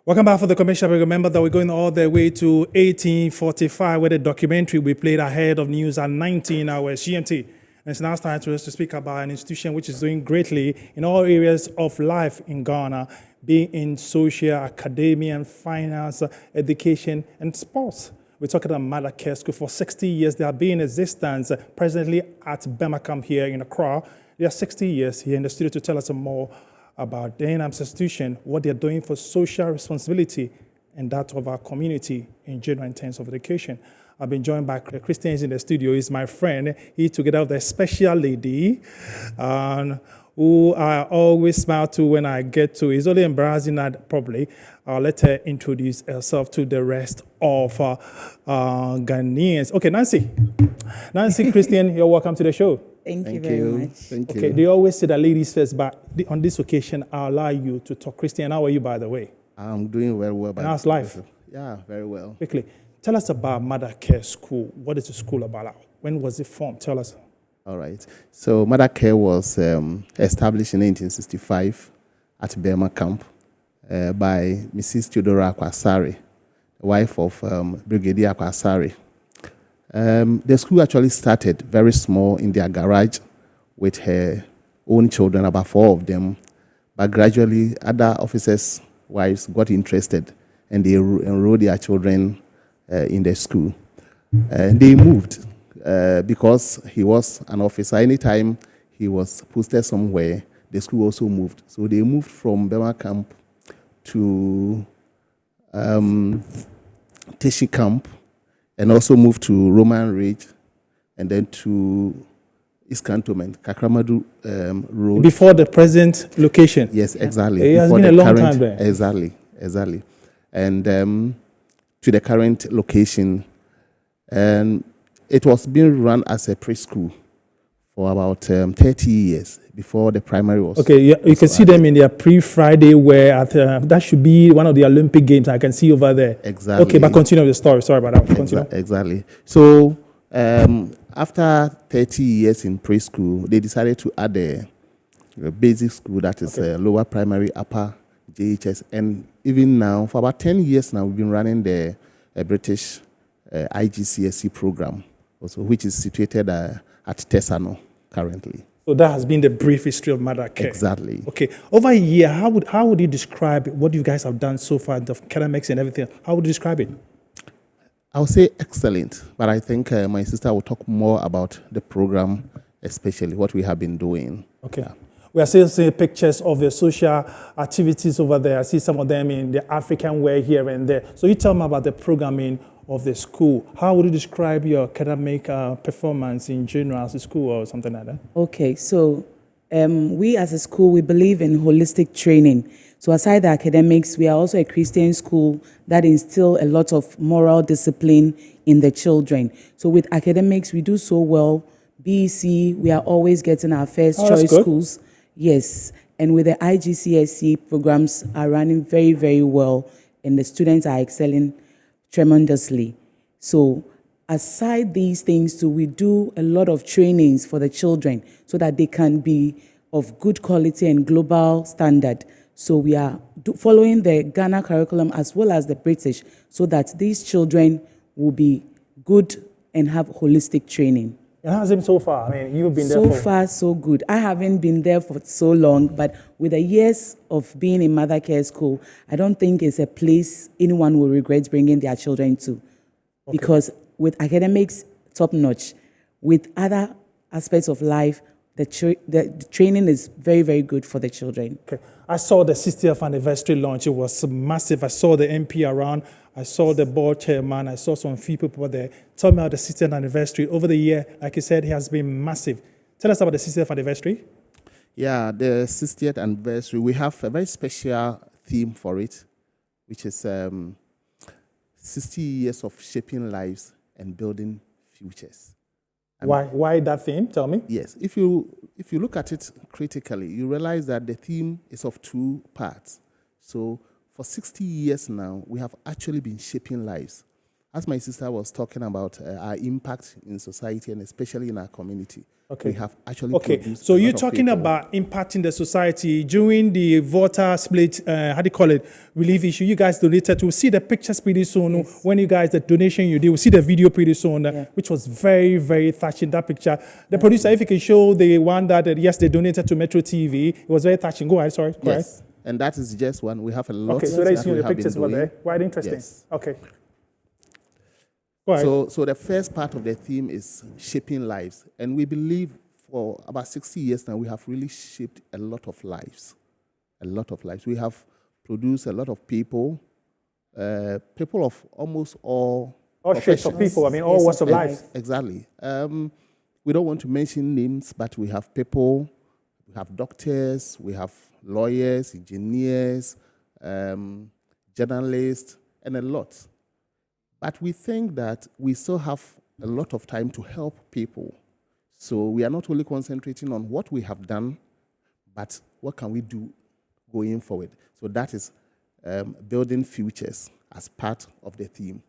Welcome back for the commercial break. Remember that we're going all the way to 1845 where the documentary we played ahead of news at 19 hours GMT. And it's now time for us to speak about an institution which is doing greatly in all areas of life in Ghana, being in social, academia, and finance, education, and sports. We're talking about Mother Care School. For 60 years, they have been in existence presently at Bema here in Accra. They are 60 years here in the studio to tell us more about the NAMS institution, what they're doing for social responsibility and that of our community in general in terms of education. I've been joined by Christians in the studio. He's my friend. He together with a special lady who I always smile to when I get to. It's only embarrassing that probably. I'll let her introduce herself to the rest of Ghanaians. Okay, Nancy. Nancy Christian, you're welcome to the show. Thank you very much. Thank Okay, you. they always say that ladies first, but on this occasion, I'll allow you to talk. Christian, how are you, by the way? I'm doing very well. And how's life? Yeah, very well. Quickly, tell us about Mother Care School. What is the school about? When was it formed? Tell us. All right. So Mother Care was established in 1965 at Bema Camp by Mrs. Theodora Akwasari, wife of Brigadier Akwasari. The school actually started very small in their garage with her own children, about 4 of them. But gradually, other officers' wives got interested and they enrolled their children in the school. They moved because he was an officer. Anytime he was posted somewhere, the school also moved. So they moved from Bema Camp to Teshi Camp, and also moved to Roman Ridge, and then to East Cantonment, Kakramadu Road. Before the present location. Yes, exactly. It has Before been a the long current, time there. Exactly. And to the current location. And it was being run as a preschool for about 30 years before the primary was. Okay, you can see them in their pre-Friday wear at that should be one of the Olympic Games I can see over there. Exactly. Okay, but continue the story. Sorry about that. Continue. Exactly. So after 30 years in preschool, they decided to add a basic school that is lower primary, upper JHS. And even now, for about 10 years now, we've been running the British IGCSE program, also, which is situated at Tesano currently. So that has been the brief history of Mother Care. Exactly. Okay, over a year, how would you describe what you guys have done so far, the academics and everything? How would you describe it? I would say excellent, but I think my sister will talk more about the program, especially what we have been doing. Okay. Yeah. We are still seeing pictures of the social activities over there. I see some of them in the African wear here and there. So you tell me about the programming of the school. How would you describe your academic performance in general as a school or something like that? Okay, so we as a school, we believe in holistic training. So aside the academics, we are also a Christian school that instill a lot of moral discipline in the children. So with academics, we do so well. BEC, we are always getting our first choice schools. Yes, and with the IGCSE programs are running very, very well, and the students are excelling tremendously. So aside these things too, we do a lot of trainings for the children so that they can be of good quality and global standard. So we are following the Ghana curriculum as well as the British so that these children will be good and have holistic training. And how's it been so far? I mean, you've been there so far, so good. I haven't been there for so long, but with the years of being in Mother Care School, I don't think it's a place anyone will regret bringing their children to. Okay. Because with academics, top notch. With other aspects of life, the training is very, very good for the children. Okay. I saw the 60th anniversary launch. It was massive. I saw the MP around. I saw the board chairman. I saw some few people there. Tell me about the 60th anniversary. Over the year, like you said, it has been massive. Tell us about the 60th anniversary. Yeah, the 60th anniversary, we have a very special theme for it, which is 60 years of shaping lives and building futures. Why that theme? Tell me. Yes, if you look at it critically, you realize that the theme is of 2 parts. So for 60 years now, we have actually been shaping lives. as my sister was talking about our impact in society and especially in our community, Okay. we have actually Okay, produced so a you're lot of talking people. about impacting the society during the voter split, how do you call it, relief issue. You guys donated. We'll see the pictures pretty soon. When you guys, the donation you did, we'll see the video pretty soon, which was very, very touching, that picture. The producer, if you can show the one that, yes, they donated to Metro TV, it was very touching. Go ahead, sorry. Go Yes, and that is just one. We have a lot ahead. Okay, so there you that see we the have pictures been over doing. there. Quite interesting. Yes. Okay. Go ahead. So the first part of the theme is shaping lives. And we believe for about 60 years now, we have really shaped a lot of lives. A lot of lives. We have produced a lot of people, people of almost all shapes of people, I mean, all Yes, walks of of life. life. Exactly. We don't want to mention names, but we have people, we have doctors, we have lawyers, engineers, journalists, and a lot. But we think that we still have a lot of time to help people. So we are not only concentrating on what we have done, but what can we do going forward. So that is building futures as part of the theme.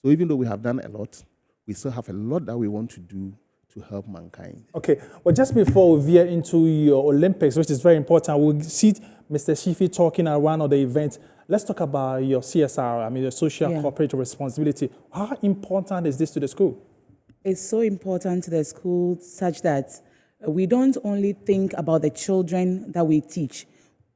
So even though we have done a lot, we still have a lot that we want to do to help mankind. Okay, well, just before we veer into your Olympics, which is very important, we'll see Mr. Shifi talking at one of the events. Let's talk about your CSR, I mean, your social corporate responsibility. How important is this to the school? It's so important to the school such that we don't only think about the children that we teach.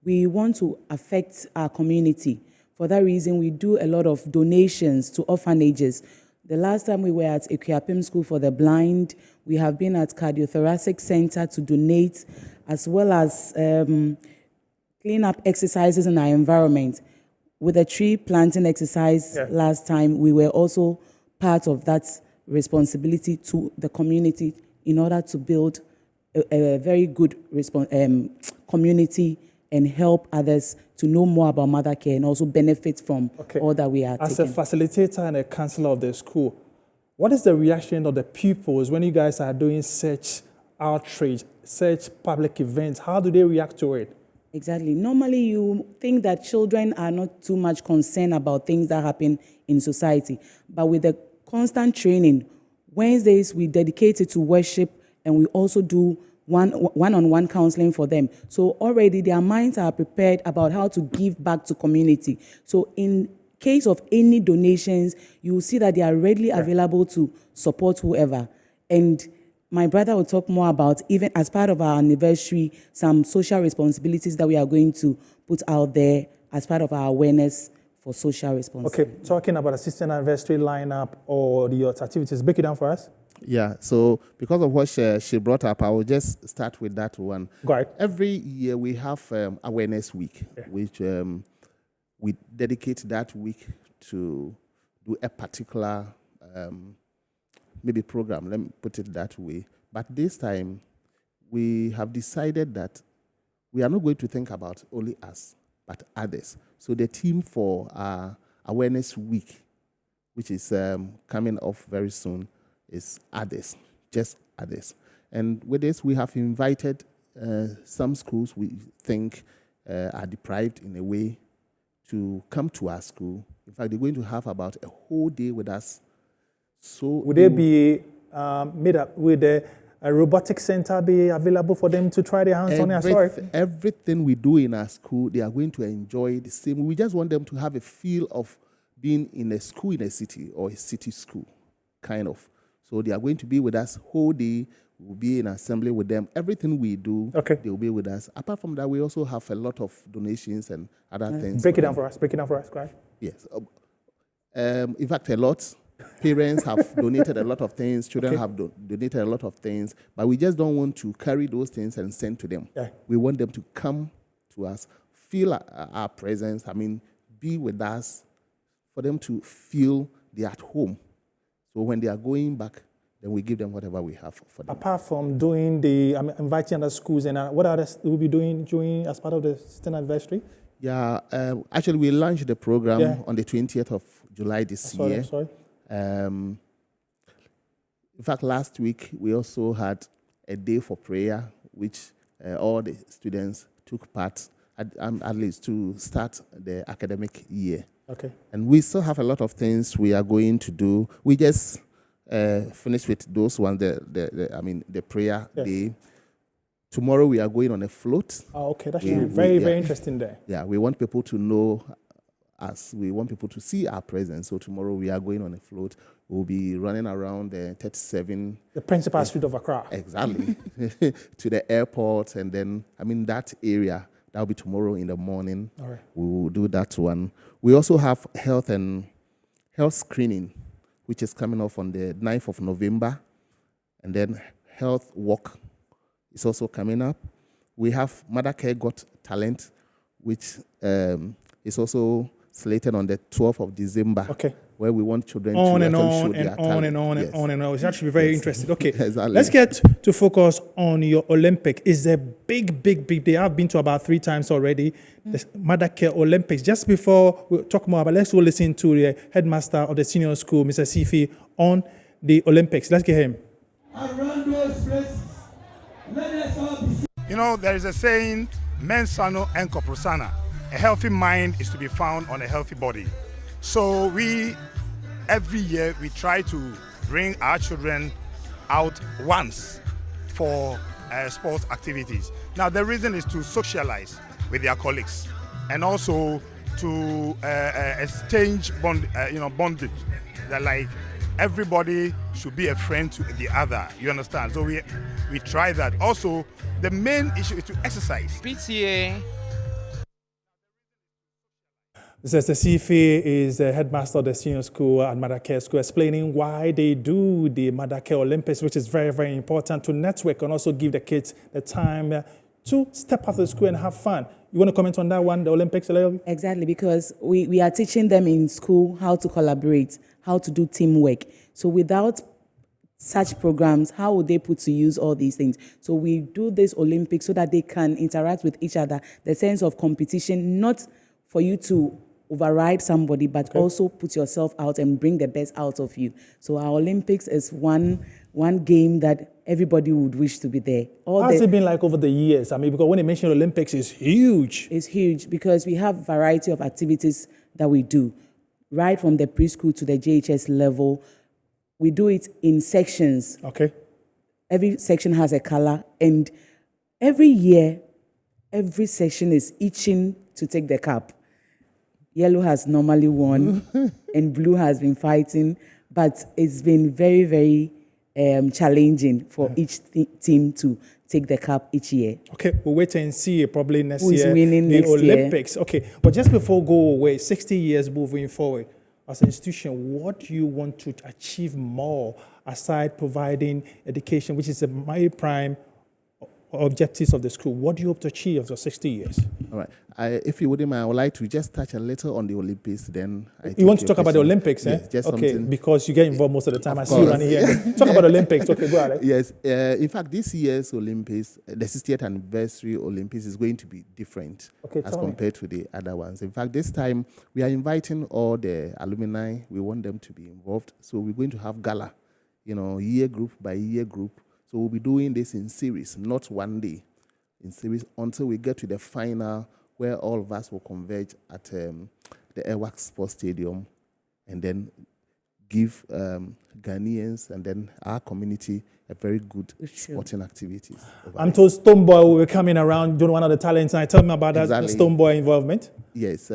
We want to affect our community. For that reason, we do a lot of donations to orphanages. The last time we were at Equiapim School for the Blind, we have been at Cardiothoracic Center to donate, as well as clean up exercises in our environment. With the tree planting exercise last time, we were also part of that responsibility to the community in order to build a very good community and help others to know more about mother care and also benefit from all that we are As taking. a facilitator and a counselor of the school, what is the reaction of the pupils when you guys are doing such outreach, such public events? How do they react to it? Exactly. Normally, you think that children are not too much concerned about things that happen in society. But with the constant training, Wednesdays we dedicate it to worship, and we also do one-on-one counseling for them. So already their minds are prepared about how to give back to community. So in case of any donations, you will see that they are readily available to support whoever. And my brother will talk more about, even as part of our anniversary, some social responsibilities that we are going to put out there as part of our awareness for social responsibility. Okay, talking about assistant anniversary lineup or your activities, break it down for us. Yeah, so because of what she brought up, I will just start with that one. Go ahead. Every year we have Awareness Week, which we dedicate that week to do a particular maybe program, let me put it that way. But this time, we have decided that we are not going to think about only us, but others. So the theme for our Awareness Week, which is coming off very soon, is others, just others. And with this, we have invited some schools we think are deprived in a way to come to our school. In fact, they're going to have about a whole day with us. So would they be made up with a robotic center be available for them to try their hands on it? Sorry. Everything we do in our school, they are going to enjoy the same. We just want them to have a feel of being in a school in a city or a city school, kind of. So they are going to be with us whole day. We'll be in assembly with them. Everything we do, they will be with us. Apart from that, we also have a lot of donations and other things. Break it down for us. Break it down for us. Go ahead. Yes. In fact, a lot. Parents have donated a lot of things. Children have donated a lot of things. But we just don't want to carry those things and send to them. We want them to come to us, feel our presence. I mean, be with us, for them to feel they're at home. So when they are going back, then we give them whatever we have for them. Apart from doing inviting other schools, and what others will be doing during as part of the student anniversary? Yeah, actually, we launched the program on the 20th of July this year. Sorry. In fact, last week, we also had a day for prayer, which all the students took part at least to start the academic year. Okay. And we still have a lot of things we are going to do. We just finished with those ones, the prayer Yes. day. Tomorrow we are going on a float. Oh, okay. That's We- very, we- very yeah. interesting there. Yeah, we want people to know us. We want people to see our presence. So tomorrow we are going on a float. We'll be running around the 37 The principal street of Accra. exactly to the airport, and then that area. That'll be tomorrow in the morning. All right. We will do that one. We also have health screening, which is coming off on the 9th of November, and then health walk is also coming up. We have Mother Care Got Talent, which is also slated on the 12th of December. Okay. Where we want children On to and actually on show and their on talent. and on and Yes. on and on. It's actually very interesting. Okay, Exactly. let's get to focus on your Olympic. It's a big day. I've been to about 3 times already. The Mother Care Olympics. Just before we talk more about, let's go listen to the headmaster of the senior school, Mr. Sifi, on the Olympics. Let's get him. Around those places, let us all be. You know, there is a saying, mens sano and corpore sana. A healthy mind is to be found on a healthy body. So every year, we try to bring our children out once for sports activities. Now, the reason is to socialize with their colleagues and also to exchange bondage. That like everybody should be a friend to the other. You understand? So we try that. Also, the main issue is to exercise. PTA. Mr. Sifi is the headmaster of the senior school at Mother Care School, explaining why they do the Mother Care Olympics, which is very, very important to network and also give the kids the time to step out of the school and have fun. You want to comment on that one, the Olympics, Elayobi? Exactly, because we are teaching them in school how to collaborate, how to do teamwork. So without such programs, how would they put to use all these things? So we do this Olympics so that they can interact with each other, the sense of competition, not for you to override somebody, but also put yourself out and bring the best out of you. So our Olympics is one game that everybody would wish to be there. How's it been like over the years? I mean, because when you mention Olympics, it's huge. It's huge because we have variety of activities that we do, right from the preschool to the JHS level. We do it in sections. Okay. Every section has a color, and every year, every section is itching to take the cup. Yellow has normally won, and blue has been fighting, but it's been very, very challenging for each team to take the cup each year. Okay, we'll wait and see probably next Who is year. winning the next year. Olympics. Okay, but just before we go away, 60 years moving forward, as an institution, what do you want to achieve more aside providing education, which is my prime objectives of the school? What do you hope to achieve after 60 years? All right. If you wouldn't mind, I would like to just touch a little on the Olympics. Then You want to talk about the Olympics, Yes, just okay, something. because you get involved most of the time. I Of see you course. running here. Talk about Olympics. Okay, go ahead. Yes. In fact, this year's Olympics, the 60th anniversary Olympics, is going to be different Okay, as tell me. compared to the other ones. In fact, this time we are inviting all the alumni. We want them to be involved. So we're going to have gala, year group by year group. So we'll be doing this in series, not one day, in series until we get to the final, where all of us will converge at the Airwax Sports Stadium, and then give Ghanaians and then our community a very good sporting activities. I'm told Stonebwoy will be coming around doing one of the talents. And tell me about that Exactly. Stonebwoy involvement. Yes,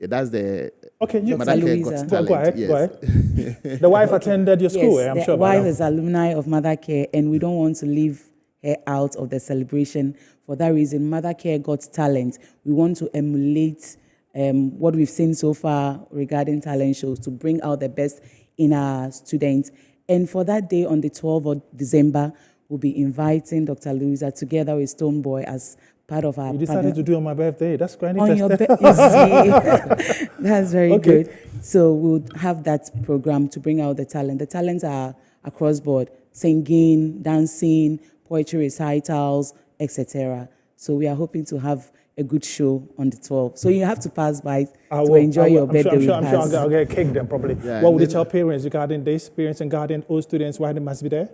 that's the Okay, you Mother Care Louisa. Got Go Talent. ahead, go ahead. The wife attended your school, I'm the sure about wife that. is alumni of Mother Care, and we don't want to leave her out of the celebration. For that reason, Mother Care Got Talent. We want to emulate what we've seen so far regarding talent shows to bring out the best in our students. And for that day, on the 12th of December, we'll be inviting Dr. Louisa together with Stonebwoy as part of our You decided to do it on my birthday. That's quite on your interesting. you see. That's very Okay. good. So we'll have that program to bring out the talent. The talents are across board: singing, dancing, poetry recitals, etc. So we are hoping to have a good show on the 12th. So you have to pass by to enjoy your birthday with I'm sure us. I'll get a cake then probably. Yeah, What would you and tell parents regarding the experience and guardian all students why they must be there?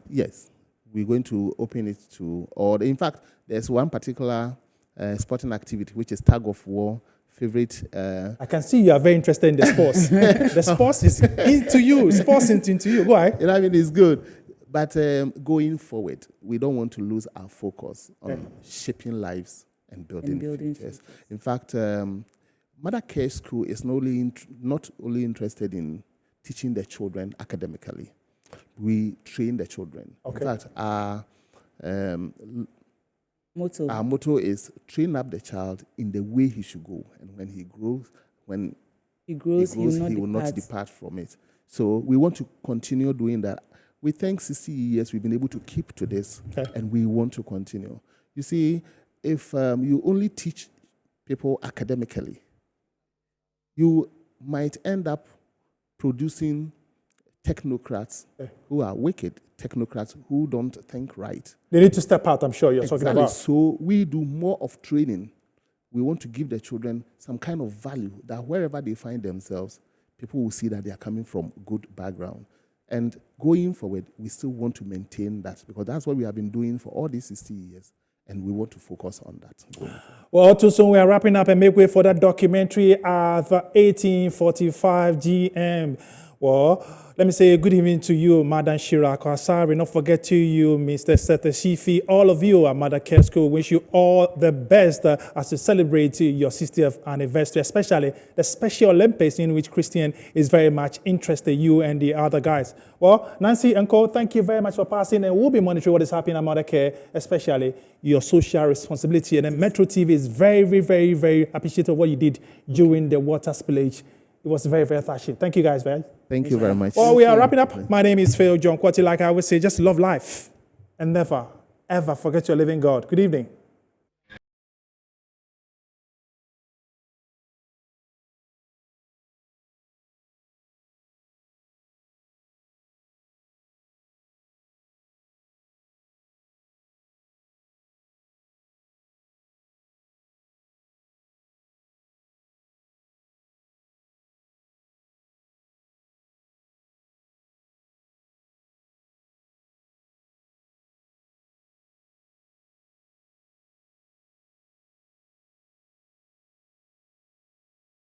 Yes, we're going to open it to all. In fact, there's one particular sporting activity, which is tug of war. Favorite. I can see you are very interested in the sports. The sports is into you. Sports is into you. Go ahead. You know what I mean? It's good. But going forward, we don't want to lose our focus on shaping lives and building futures. In fact, Mother Care School is not only interested in teaching the children academically. We train the children. Okay. In fact, our motto is train up the child in the way he should go, and when he grows, he will not depart from it. So we want to continue doing that. We think 60 years we've been able to keep to this, and we want to continue. You see, if you only teach people academically, you might end up producing technocrats who are wicked, technocrats who don't think right. They need to step out, I'm sure you're talking about. So we do more of training. We want to give the children some kind of value that wherever they find themselves, people will see that they are coming from good background. And going forward, we still want to maintain that because that's what we have been doing for all these 60 years. And we want to focus on that. Well, too soon we are wrapping up and make way for that documentary of 1845 GM. Well, let me say good evening to you, Madam Shira Kwasari. Not forget to you, Mr. Seth Shifi. All of you at Mother Care School wish you all the best as you celebrate your 60th anniversary, especially the Special Olympics in which Christian is very much interested, you and the other guys. Well, Nancy and Co, thank you very much for passing, and we'll be monitoring what is happening at Mother Care, especially your social responsibility. And then Metro TV is very, very, very appreciative of what you did during the water spillage. It was very, very touching. Thank you guys, man. Thank you very much. Well, we are wrapping up. My name is Phil John Kwati. Like I always say, just love life and never, ever forget your living God. Good evening.